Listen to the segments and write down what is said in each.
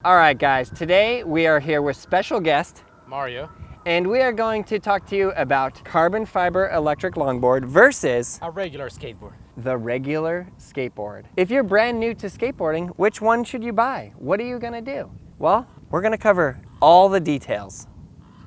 All right, guys, today we are here with special guest Mario, and we are going to talk to you about carbon fiber electric longboard versus a regular skateboard. the regular skateboard. If you're brand new to skateboarding, which one should you buy? What are you gonna do? Well, we're gonna cover all the details.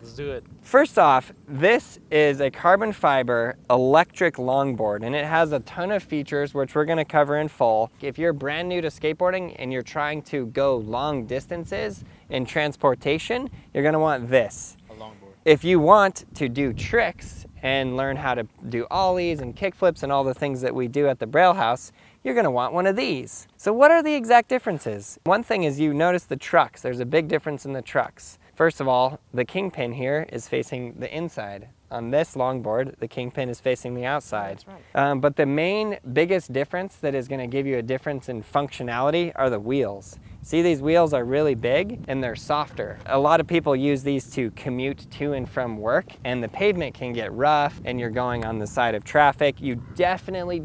Let's do it. First off, this is a carbon fiber electric longboard and it has a ton of features which we're gonna cover in full. If you're brand new to skateboarding and you're trying to go long distances in transportation, you're gonna want this. A longboard. If you want to do tricks and learn how to do ollies and kickflips and all the things that we do at the Braille house, you're gonna want one of these. So what are the exact differences? One thing is you notice the trucks. There's a big difference in the trucks. First of all, the kingpin here is facing the inside. On this longboard, the kingpin is facing the outside. That's right. But the main biggest difference that is gonna give you a difference in functionality are the wheels. See, these wheels are really big and they're softer. A lot of people use these to commute to and from work, and the pavement can get rough and you're going on the side of traffic. You definitely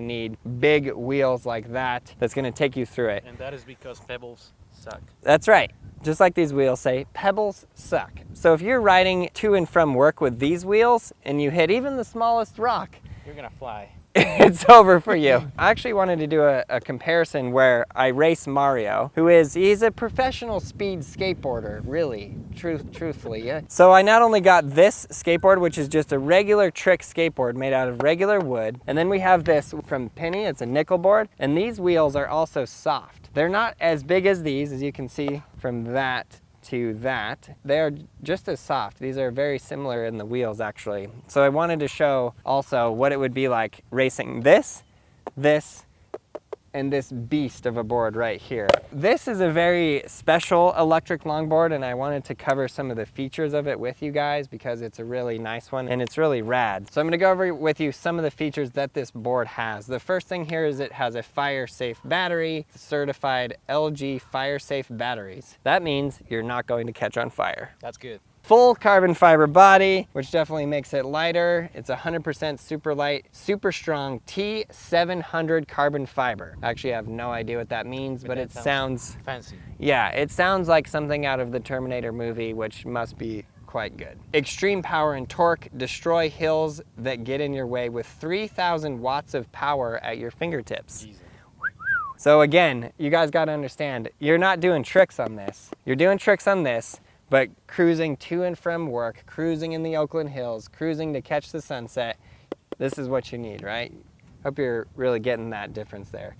need big wheels like that that's gonna take you through it. And that is because pebbles suck. That's right. Just like these wheels say, pebbles suck. So if you're riding to and from work with these wheels and you hit even the smallest rock, You're gonna fly. it's over for you. I actually wanted to do a comparison where I race Mario, he's a professional speed skateboarder, really, truthfully. Yeah. So I not only got this skateboard, which is just a regular trick skateboard made out of regular wood, and then we have this from Penny, it's a nickel board, and these wheels are also soft. They're not as big as these, as you can see from that to that. They are just as soft. These are very similar in the wheels, actually. So I wanted to show also what it would be like racing this, and this beast of a board right here. This is a very special electric longboard, and I wanted to cover some of the features of it with you guys because it's a really nice one and it's really rad. So I'm gonna go over with you some of the features that this board has. The first thing here is it has a fire-safe battery, certified LG fire-safe batteries. That means you're not going to catch on fire. That's good. Full carbon fiber body, which definitely makes it lighter. It's 100% super light, super strong T700 carbon fiber. Actually, I have no idea what that means, but it sounds fancy. Yeah, it sounds like something out of the Terminator movie, which must be quite good. Extreme power and torque, destroy hills that get in your way with 3,000 watts of power at your fingertips. Jesus. So again, you guys gotta understand, you're not doing tricks on this. You're doing tricks on this, but cruising to and from work, cruising in the Oakland Hills, cruising to catch the sunset, this is what you need, right? Hope you're really getting that difference there.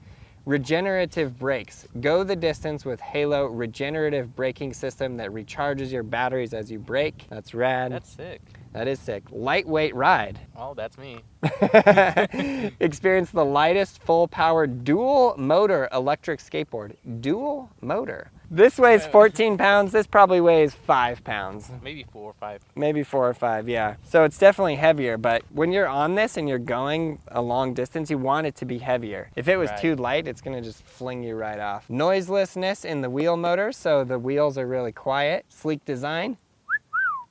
Regenerative brakes. Go the distance with Halo regenerative braking system that recharges your batteries as you brake. That's rad. That's sick. That is sick. Lightweight ride. Oh, that's me. Experience the lightest full power dual motor electric skateboard. Dual motor. This weighs 14 pounds. This probably weighs 5 pounds. Maybe 4 or 5. Maybe 4 or 5, yeah. So it's definitely heavier, but when you're on this and you're going a long distance, you want it to be heavier. If it was too light, it's gonna just fling you right off. Noiselessness in the wheel motors, so the wheels are really quiet. Sleek design.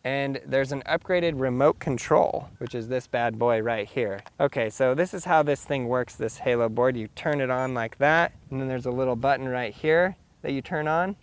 And there's an upgraded remote control, which is this bad boy right here. Okay, so this is how this thing works, this Halo board. You turn it on like that, and then there's a little button right here that you turn on,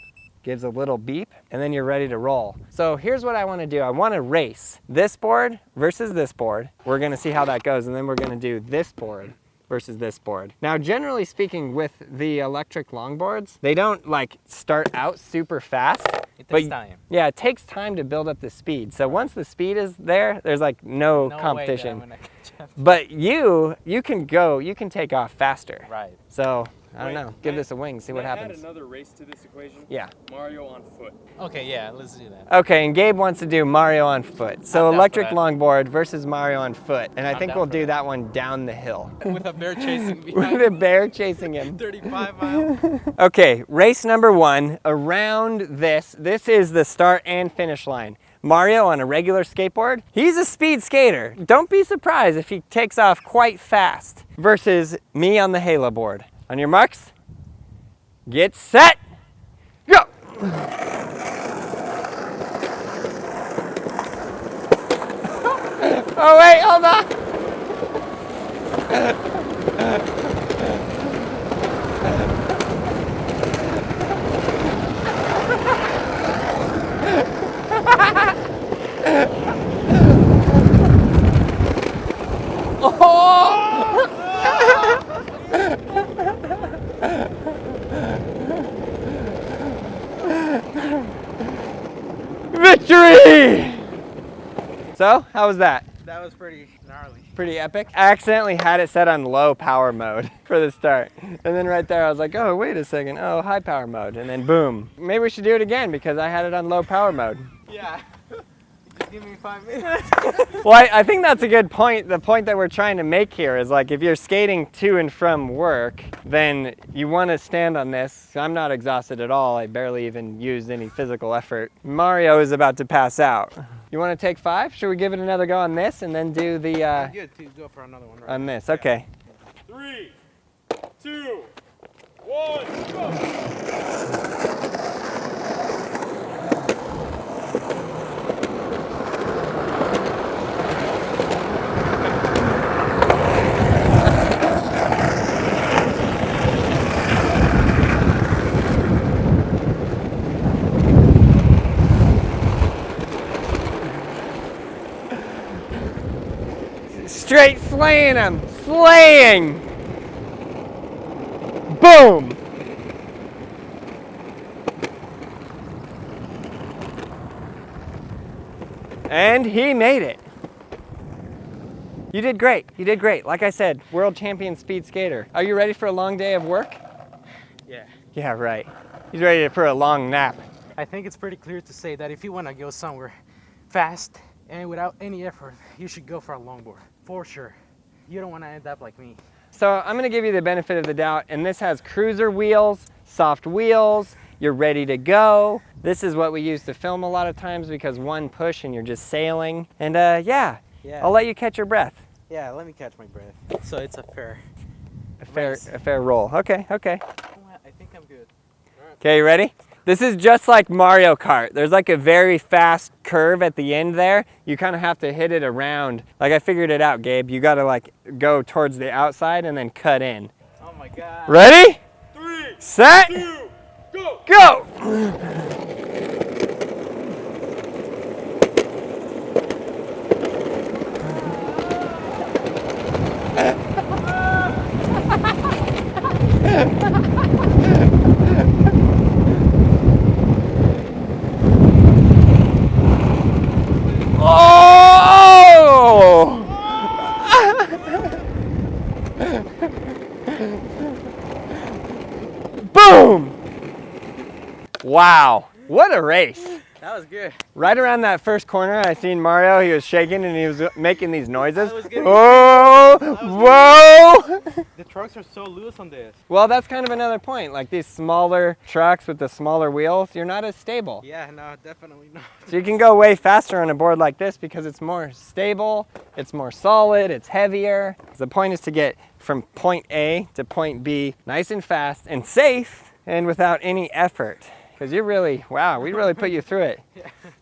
gives a little beep, and then you're ready to roll. So here's what I wanna do. I wanna race this board versus this board. We're gonna see how that goes, and then we're gonna do this board versus this board. Now, generally speaking, with the electric longboards, they don't like start out super fast. It takes time. Yeah, it takes time to build up the speed. So once the speed is there, there's like no competition. Way that I'm gonna catch up. But you can take off faster. Right. So I don't know. Give this a wing, see what happens. Add another race to this equation? Yeah. Mario on foot. Okay, yeah, let's do that. Okay, and Gabe wants to do Mario on foot. So I'm down electric for that. longboard versus Mario on foot. And I think down we'll for do that. that one down the hill. With a bear chasing With behind a bear chasing him. 35 miles. Okay, race number 1. Around this is the start and finish line. Mario on a regular skateboard, he's a speed skater. Don't be surprised if he takes off quite fast. Versus me on the Halo board. On your marks, get set, go! Oh wait, hold on. Victory! So, how was that? That was pretty gnarly. Pretty epic. I accidentally had it set on low power mode for the start. And then right there I was like, oh, wait a second. Oh, high power mode. And then boom. Maybe we should do it again because I had it on low power mode. Yeah. Just give me 5 minutes. Well, I think that's a good point. The point that we're trying to make here is like if you're skating to and from work, then you want to stand on this. I'm not exhausted at all. I barely even used any physical effort. Mario is about to pass out. You want to take 5? Should we give it another go on this and then do the Good to go for another one. Right? on this? Okay. 3, 2, 1, go! Straight slaying him. Slaying. Boom. And he made it. You did great. You did great. Like I said, world champion speed skater. Are you ready for a long day of work? Yeah. Yeah, right. He's ready for a long nap. I think it's pretty clear to say that if you want to go somewhere fast and without any effort, you should go for a longboard. For sure. You don't want to end up like me. So I'm gonna give you the benefit of the doubt, and this has cruiser wheels, soft wheels, you're ready to go. This is what we use to film a lot of times because one push and you're just sailing. And yeah, I'll let you catch your breath. Yeah, let me catch my breath. So it's a fair roll. Okay. I think I'm good. Okay, you ready? This is just like Mario Kart. There's like a very fast curve at the end there. You kind of have to hit it around. Like I figured it out, Gabe. You gotta like go towards the outside and then cut in. Oh my God. Ready? 3, Set, 2, go! go! Oh! Boom! Wow, what a race. That was good. Right around that first corner, I seen Mario, he was shaking and he was making these noises. I was getting- Whoa, whoa! The trucks are so loose on this. Well, that's kind of another point. Like these smaller trucks with the smaller wheels, you're not as stable. Yeah, no, definitely not. So you can go way faster on a board like this because it's more stable, it's more solid, it's heavier. The point is to get from point A to point B nice and fast and safe and without any effort. Because you really, wow, we really put you through it.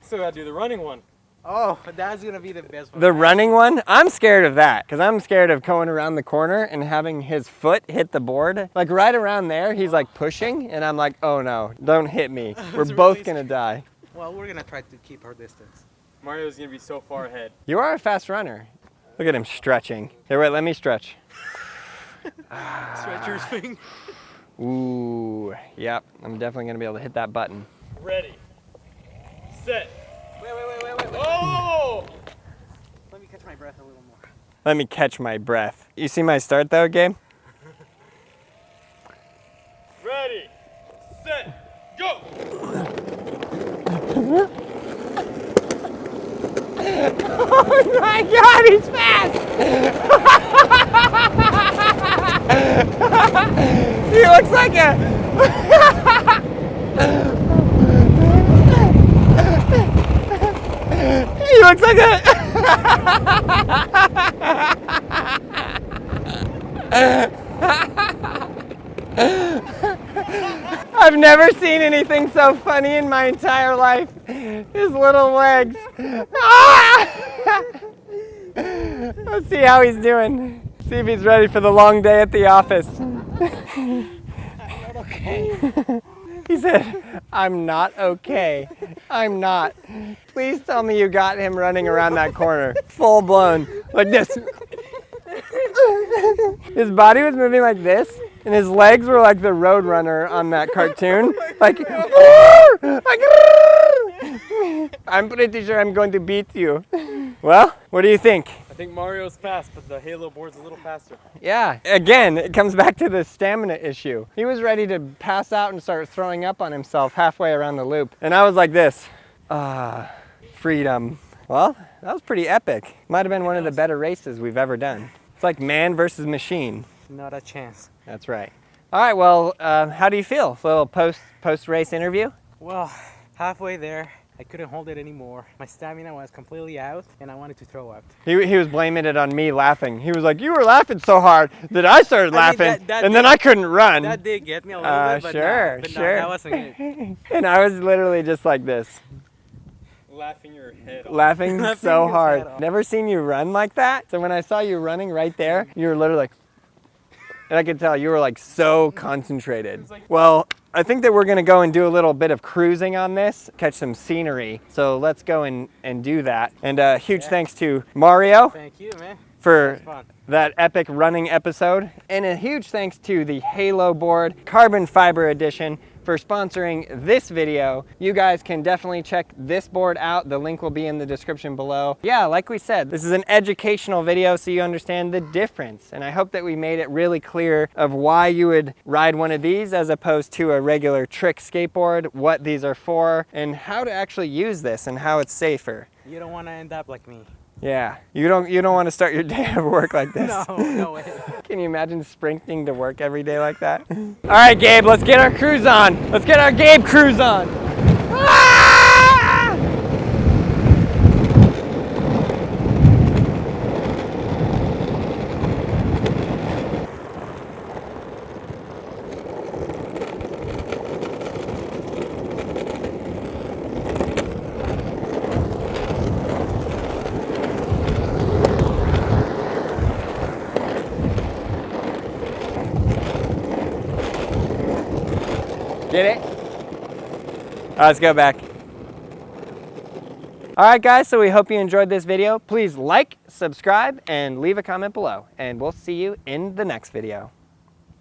Still gotta do the running one. Oh, that's gonna be the best one. The running one, I'm scared of that because I'm scared of going around the corner and having his foot hit the board. Like right around there, he's like pushing and I'm like, oh no, don't hit me. We're both gonna die. Well, we're gonna try to keep our distance. Mario's gonna be so far ahead. You are a fast runner. Look at him stretching. Here, wait, let me stretch. Stretch your finger. Ooh, yep, I'm definitely gonna be able to hit that button. Ready, set, Wait. oh! Let me catch my breath a little more. Let me catch my breath. You see my start though, Gabe? Ready, set, go! Oh my God, he's fast! He looks like a... He looks like a... I've never seen anything so funny in my entire life. His little legs. Ah! Let's see how he's doing. See if he's ready for the long day at the office. Okay. He said, I'm not okay. I'm not. Please tell me you got him running around that corner, full blown, like this. His body was moving like this, and his legs were like the Roadrunner on that cartoon. Like, I'm pretty sure I'm going to beat you. Well, what do you think? I think Mario's fast, but the Halo board's a little faster. Yeah, again, it comes back to the stamina issue. He was ready to pass out and start throwing up on himself halfway around the loop. And I was like this, freedom. Well, that was pretty epic. Might have been one of the better races we've ever done. It's like man versus machine. Not a chance. That's right. All right, well, how do you feel? A little post-race interview? Well, halfway there, I couldn't hold it anymore. My stamina was completely out, and I wanted to throw up. He was blaming it on me laughing. He was like, you were laughing so hard that I started laughing, and then I couldn't run. That did get me a little bit, but sure. no, that wasn't it. And I was literally just like this. Laughing your head off. Laughing Laughing so his hard. head off. Never seen you run like that. So when I saw you running right there, you were literally like, and I could tell you were like so concentrated. Well, I think that we're gonna go and do a little bit of cruising on this, catch some scenery. So let's go and do that. And huge thanks to Mario Thank you, man. for Fun. that epic running episode. And a huge thanks to the Halo board carbon fiber edition for sponsoring this video. You guys can definitely check this board out. The link will be in the description below. Yeah, like we said, this is an educational video so you understand the difference. And I hope that we made it really clear of why you would ride one of these as opposed to a regular trick skateboard, what these are for, and how to actually use this and how it's safer. You don't want to end up like me. Yeah, you don't want to start your day of work like this. No way. Can you imagine sprinting to work every day like that? All right, Gabe, let's get our cruise on. Let's get our Gabe cruise on. Ah! Get it? All right, let's go back. All right, guys, so we hope you enjoyed this video. Please like, subscribe, and leave a comment below. And we'll see you in the next video.